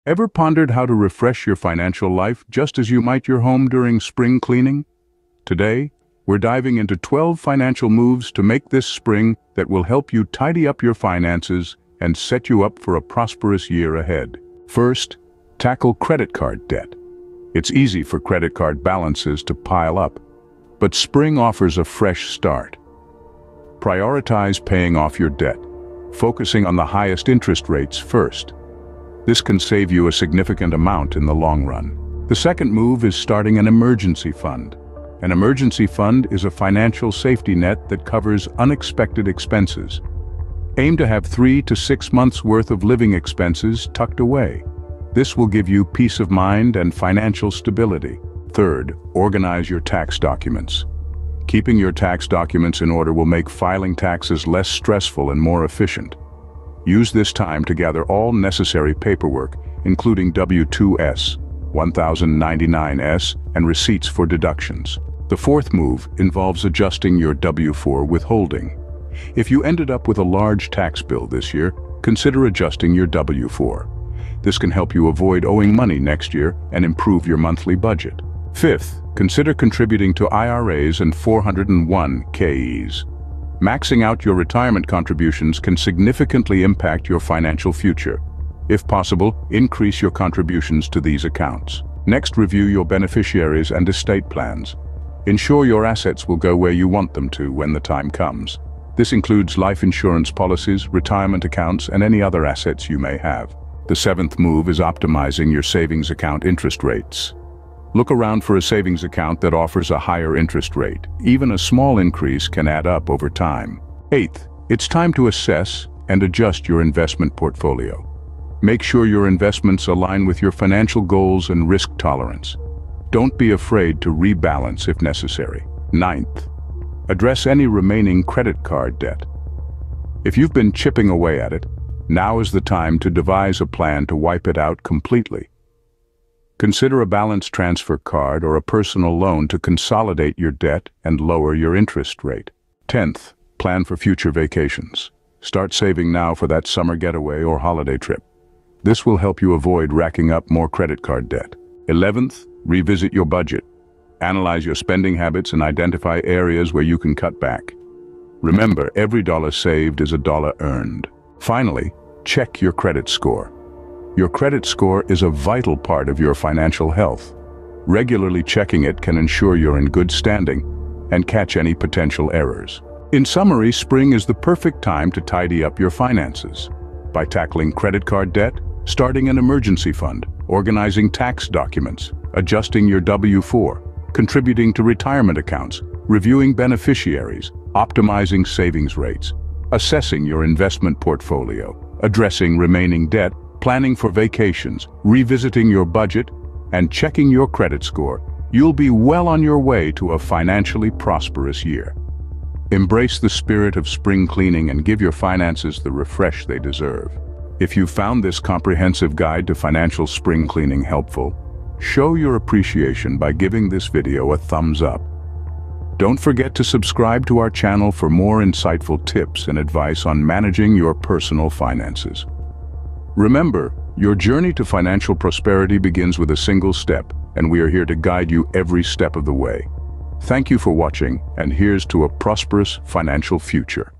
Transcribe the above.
Ever pondered how to refresh your financial life just as you might your home during spring cleaning? Today, we're diving into 12 financial moves to make this spring that will help you tidy up your finances and set you up for a prosperous year ahead. First, tackle credit card debt. It's easy for credit card balances to pile up, but spring offers a fresh start. Prioritize paying off your debt, focusing on the highest interest rates first. This can save you a significant amount in the long run. The second move is starting an emergency fund. An emergency fund is a financial safety net that covers unexpected expenses. Aim to have 3 to 6 months worth of living expenses tucked away. This will give you peace of mind and financial stability. Third, organize your tax documents. Keeping your tax documents in order will make filing taxes less stressful and more efficient. Use this time to gather all necessary paperwork, including W-2s, 1099s, and receipts for deductions. The fourth move involves adjusting your W-4 withholding. If you ended up with a large tax bill this year, consider adjusting your W-4. This can help you avoid owing money next year and improve your monthly budget. Fifth, consider contributing to IRAs and 401(k)s. Maxing out your retirement contributions can significantly impact your financial future. If possible, increase your contributions to these accounts. Next, review your beneficiaries and estate plans. Ensure your assets will go where you want them to when the time comes. This includes life insurance policies, retirement accounts, and any other assets you may have. The seventh move is optimizing your savings account interest rates. Look around for a savings account that offers a higher interest rate. Even a small increase can add up over time. Eighth, it's time to assess and adjust your investment portfolio. Make sure your investments align with your financial goals and risk tolerance. Don't be afraid to rebalance if necessary. Ninth, address any remaining credit card debt. If you've been chipping away at it, now is the time to devise a plan to wipe it out completely. Consider a balance transfer card or a personal loan to consolidate your debt and lower your interest rate. 10th, plan for future vacations. Start saving now for that summer getaway or holiday trip. This will help you avoid racking up more credit card debt. 11th, revisit your budget. Analyze your spending habits and identify areas where you can cut back. Remember, every dollar saved is a dollar earned. Finally, check your credit score. Your credit score is a vital part of your financial health. Regularly checking it can ensure you're in good standing and catch any potential errors. In summary, spring is the perfect time to tidy up your finances. By tackling credit card debt, starting an emergency fund, organizing tax documents, adjusting your W-4, contributing to retirement accounts, reviewing beneficiaries, optimizing savings rates, assessing your investment portfolio, addressing remaining debt, planning for vacations, revisiting your budget, and checking your credit score, you'll be well on your way to a financially prosperous year. Embrace the spirit of spring cleaning and give your finances the refresh they deserve. If you found this comprehensive guide to financial spring cleaning helpful, show your appreciation by giving this video a thumbs up. Don't forget to subscribe to our channel for more insightful tips and advice on managing your personal finances. Remember, your journey to financial prosperity begins with a single step, and we are here to guide you every step of the way. Thank you for watching, and here's to a prosperous financial future.